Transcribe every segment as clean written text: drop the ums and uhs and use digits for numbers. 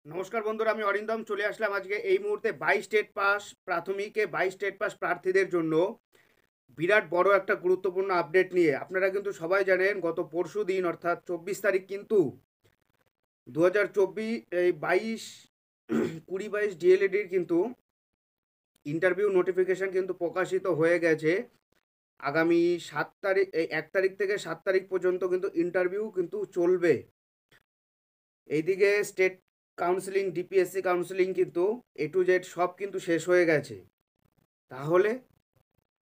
নমস্কার বন্ধুরা, আমি অরিন্দম চলে আসলাম আজকে এই মুহূর্তে 22 স্টেট পাস প্রাথমিকে 22 স্টেট পাস প্রার্থীদের জন্য বিরাট বড় একটা গুরুত্বপূর্ণ আপডেট নিয়ে। আপনারা কিন্তু সবাই জানেন গত পরশু দিন অর্থাৎ 24 তারিখ কিন্তু 2024 এই 20 22 ডিএলএডির কিন্তু ইন্টারভিউ নোটিফিকেশন কিন্তু প্রকাশিত হয়ে গেছে। আগামী 7 তারিখ, এই 1 তারিখ থেকে 7 তারিখ পর্যন্ত কিন্তু ইন্টারভিউ কিন্তু চলবে। এইদিকে স্টেট কাউন্সিলিং, ডিপিএসসি কাউন্সিলিং কিন্তু A to Z সব কিন্তু শেষ হয়ে গেছে। তাহলে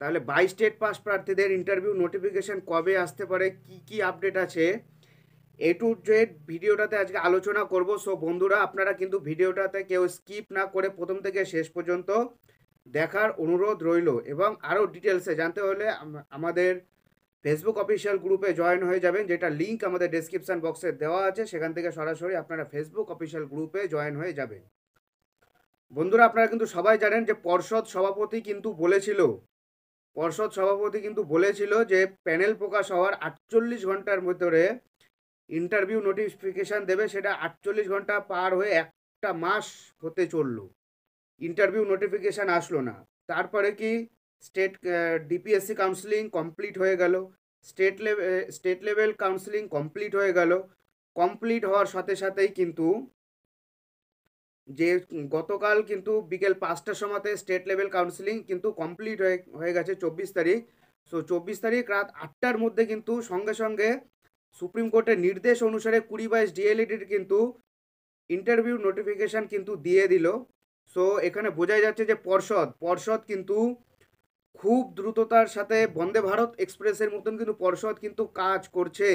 তাহলে 22 স্টেট পাস প্রার্থীদের ইন্টারভিউ নোটিফিকেশন কবে আসতে পারে, কি কি আপডেট আছে, A to Z ভিডিওটাতে আজকে আলোচনা করব। সো বন্ধুরা, আপনারা কিন্তু ভিডিওটাতে কেউ স্কিপ না করে প্রথম থেকে শেষ পর্যন্ত দেখার অনুরোধ রইল। এবং আরও ডিটেলসে জানতে হলে আমাদের ফেসবুক অফিসিয়াল গ্রুপে জয়েন হয়ে যাবেন, যেটা লিঙ্ক আমাদের ডেসক্রিপশন বক্সে দেওয়া আছে। সেখান থেকে সরাসরি আপনারা ফেসবুক অফিসিয়াল গ্রুপে জয়েন হয়ে যাবেন। বন্ধুরা, আপনারা কিন্তু সবাই জানেন যে পর্ষদ সভাপতি কিন্তু বলেছিল যে প্যানেল প্রকাশ হওয়ার 48 ঘন্টার ভিতরে ইন্টারভিউ নোটিফিকেশান দেবে। সেটা 48 ঘন্টা পার হয়ে একটা মাস হতে চললো, ইন্টারভিউ নোটিফিকেশান আসলো না। তারপরে কি স্টেট ডিপিএসসি কাউন্সিলিং কমপ্লিট হয়ে গেল, স্টেট লেভেল কাউন্সিলিং কমপ্লিট হয়ে গেল। কমপ্লিট হওয়ার সাথে সাথেই কিন্তু যে গতকাল কিন্তু বিকেল 5টার সময়তে স্টেট লেভেল কাউন্সিলিং কিন্তু কমপ্লিট হয়ে গেছে 24 তারিখ। সো 24 তারিখ রাত 8টার মধ্যে কিন্তু সঙ্গে সঙ্গে সুপ্রিম কোর্টের নির্দেশ অনুসারে 20-22 ডিএলইডির কিন্তু ইন্টারভিউ নোটিফিকেশান কিন্তু দিয়ে দিল। সো এখানে বোঝাই যাচ্ছে যে পর্ষদ কিন্তু খুব দ্রুততার সাথে বন্দে ভারত এক্সপ্রেসের মতন কিন্তু পর্ষদ কিন্তু কাজ করছে।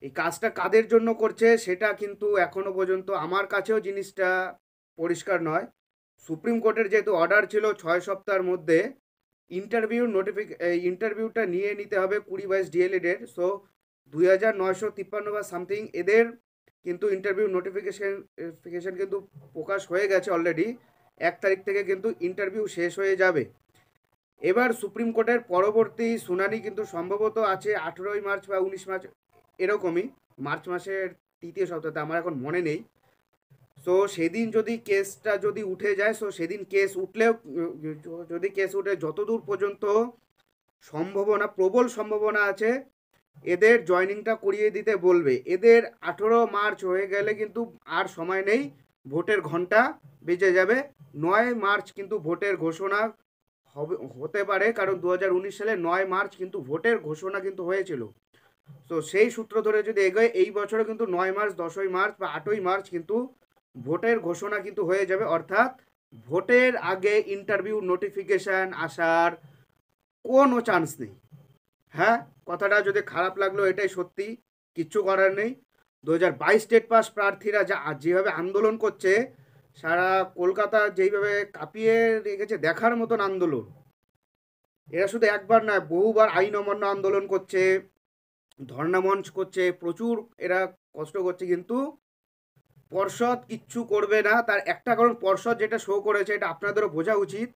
এই কাজটা কাদের জন্য করছে সেটা কিন্তু এখনো পর্যন্ত আমার কাছেও জিনিসটা পরিষ্কার নয়। সুপ্রিম কোর্টের যেহেতু অর্ডার ছিল 6 সপ্তাহের মধ্যে ইন্টারভিউটা নিয়ে নিতে হবে 20-22 ডিএলএডের। সো 2953 বা সামথিং এদের কিন্তু ইন্টারভিউ নোটিফিকেশন কিন্তু প্রকাশ হয়ে গেছে অলরেডি। 1 তারিখ থেকে কিন্তু ইন্টারভিউ শেষ হয়ে যাবে। এবার সুপ্রিম কোর্টের পরবর্তী শুনানি কিন্তু সম্ভবত আছে 18ই মার্চ বা 19 মার্চ, এরকমই মার্চ মাসের তৃতীয় সপ্তাহে, আমার এখন মনে নেই। সো সেদিন যদি কেসটা যদি উঠে যায়, সো সেদিন কেস উঠলেও যদি কেস উঠে যতদূর পর্যন্ত সম্ভাবনা, প্রবল সম্ভাবনা আছে এদের জয়নিংটা করিয়ে দিতে বলবে। এদের 18 মার্চ হয়ে গেলে কিন্তু আর সময় নেই, ভোটের ঘন্টা বেজে যাবে। 9 মার্চ কিন্তু ভোটের ঘোষণা হতে পারে, কারণ 2019 সালে 9 মার্চ কিন্তু ভোটের ঘোষণা কিন্তু হয়েছিল। তো সেই সূত্র ধরে যদি এগোয়, এই বছরে কিন্তু 9 মার্চ, 10ই মার্চ বা 8ই মার্চ কিন্তু ভোটের ঘোষণা কিন্তু হয়ে যাবে। অর্থাৎ ভোটের আগে ইন্টারভিউ নোটিফিকেশান আসার কোনো চান্স নেই। হ্যাঁ, কথাটা যদি খারাপ লাগলো, এটাই সত্যি, কিচ্ছু করার নেই। 2022 স্টেট পাস প্রার্থীরা যেভাবে আন্দোলন করছে, সারা কলকাতা যেইভাবে কাঁপিয়ে রেখেছে, দেখার মতন আন্দোলন। এরা শুধু একবার নয়, বহুবার আইন অমান্য আন্দোলন করছে, ধর্ণা মঞ্চ করছে, প্রচুর এরা কষ্ট করছে, কিন্তু পর্ষদ কিচ্ছু করবে না। তার একটা কারণ, পর্ষদ যেটা শো করেছে এটা আপনাদেরও বোঝা উচিত।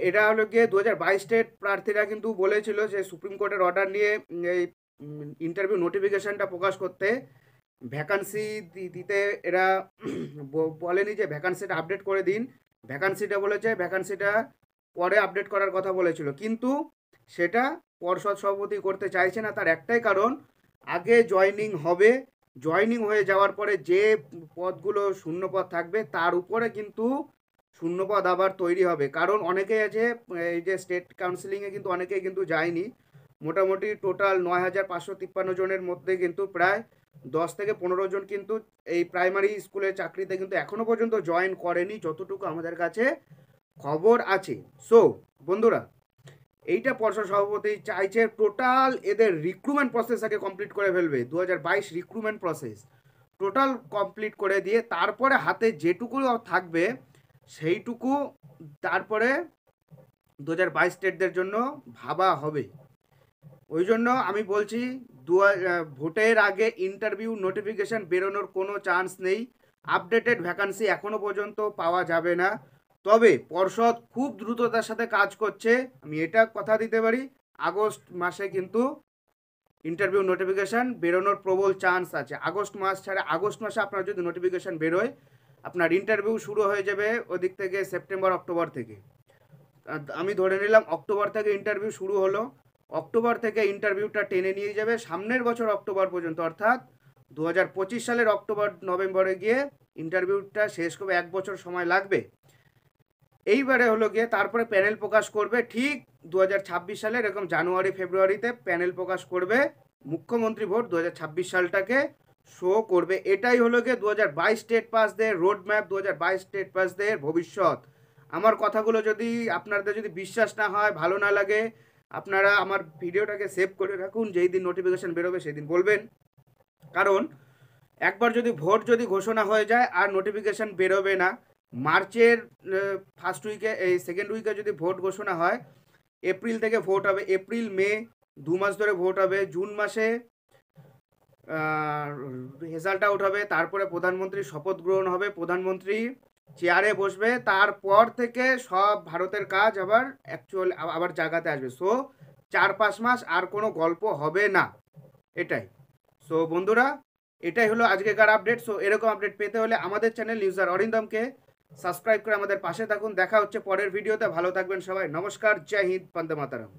এটা হলো গিয়ে 2022 স্টেট প্রার্থীরা কিন্তু বলেছিল যে সুপ্রিম কোর্টের অর্ডার নিয়ে এই ইন্টারভিউ নোটিফিকেশনটা প্রকাশ করতে, ভ্যাকান্সি দিতে এরা বলেনি যে ভ্যাকান্সিটা আপডেট করে দিন। ভ্যাকান্সিটা বলেছে ভ্যাকান্সিটা পরে আপডেট করার কথা বলেছিল, কিন্তু সেটা পর্ষদ সভাপতি করতে চাইছে না। তার একটাই কারণ, আগে জয়নিং হবে, জয়নিং হয়ে যাওয়ার পরে যে পদগুলো শূন্যপদ থাকবে তার উপরে কিন্তু শূন্যপদ আবার তৈরি হবে। কারণ অনেকেই আছে, এই যে স্টেট কাউন্সিলিংয়ে কিন্তু অনেকেই কিন্তু যায়নি। মোটামুটি টোটাল 9,553 জনের মধ্যে কিন্তু প্রায় 10 থেকে 15 জন কিন্তু এই প্রাইমারি স্কুলের চাকরিতে কিন্তু এখনো পর্যন্ত জয়েন করেনি, যতটুকু আমাদের কাছে খবর আছে। সো বন্ধুরা, এইটা পর্ষদ সভাপতি চাইছে টোটাল এদের রিক্রুটমেন্ট প্রসেস আগে কমপ্লিট করে ফেলবে। 2022 রিক্রুটমেন্ট প্রসেস টোটাল কমপ্লিট করে দিয়ে তারপরে হাতে যেটুকু থাকবে সেইটুকু তারপরে 2022 স্টেটদের জন্য ভাবা হবে। ওই জন্য আমি বলছি, ভোটের আগে ইন্টারভিউ নোটিফিকেশান বেরোনোর কোনো চান্স নেই। আপডেটেড ভ্যাকান্সি এখনও পর্যন্ত পাওয়া যাবে না। তবে পর্ষদ খুব দ্রুততার সাথে কাজ করছে, আমি এটা কথা দিতে পারি। আগস্ট মাসে কিন্তু ইন্টারভিউ নোটিফিকেশান বেরোনোর প্রবল চান্স আছে। আগস্ট মাস ছাড়া আগস্ট মাসে আপনার যদি নোটিফিকেশান বেরোয়, আপনার ইন্টারভিউ শুরু হয়ে যাবে ওদিক থেকে সেপ্টেম্বর অক্টোবর থেকে। আমি ধরে নিলাম অক্টোবর থেকে ইন্টারভিউ শুরু হলো, অক্টোবর থেকে ইন্টারভিউটা টেনে নিয়ে যাবে সামনের বছর অক্টোবর পর্যন্ত, অর্থাৎ 2025 সালের অক্টোবর নভেম্বরে গিয়ে ইন্টারভিউটা শেষ করবে, 1 বছর সময় লাগবে। এইবারে হলো গিয়ে তারপরে প্যানেল প্রকাশ করবে ঠিক 2026 সালের এরকম জানুয়ারি ফেব্রুয়ারিতে প্যানেল প্রকাশ করবে। মুখ্যমন্ত্রী ভোট 2026 সালটাকে শো করবে। এটাই হলো গিয়ে 2022 স্টেট পাসদের রোড ম্যাপ, 2022 স্টেট পাসদের ভবিষ্যৎ। আমার কথাগুলো যদি আপনাদের যদি বিশ্বাস না হয়, ভালো না লাগে, আপনারা আমার ভিডিওটাকে সেভ করে রাখুন, যেই দিন নোটিফিকেশান বেরোবে সেই দিন বলবেন। কারণ একবার যদি ভোট যদি ঘোষণা হয়ে যায় আর নোটিফিকেশান বেরোবে না। মার্চের ফার্স্ট উইকে, এই সেকেন্ড উইকে যদি ভোট ঘোষণা হয়, এপ্রিল থেকে ভোট হবে, এপ্রিল মে 2 মাস ধরে ভোট হবে, জুন মাসে রেজাল্ট আউট হবে, তারপরে প্রধানমন্ত্রীর শপথ গ্রহণ হবে, প্রধানমন্ত্রী চেয়ারে বসবে, তারপর থেকে সব ভারতের কাজ আবার আবার জায়গাতে আসবে। সো 4-5 মাস আর কোনো গল্প হবে না, এটাই। সো বন্ধুরা, এটাই হলো আজকেকার আপডেট। সো এরকম আপডেট পেতে হলে আমাদের চ্যানেল নিউজার অরিন্দমকে সাবস্ক্রাইব করে আমাদের পাশে থাকুন। দেখা হচ্ছে পরের ভিডিওতে। ভালো থাকবেন সবাই। নমস্কার, জয় হিন্দ, বন্দে মাতরম।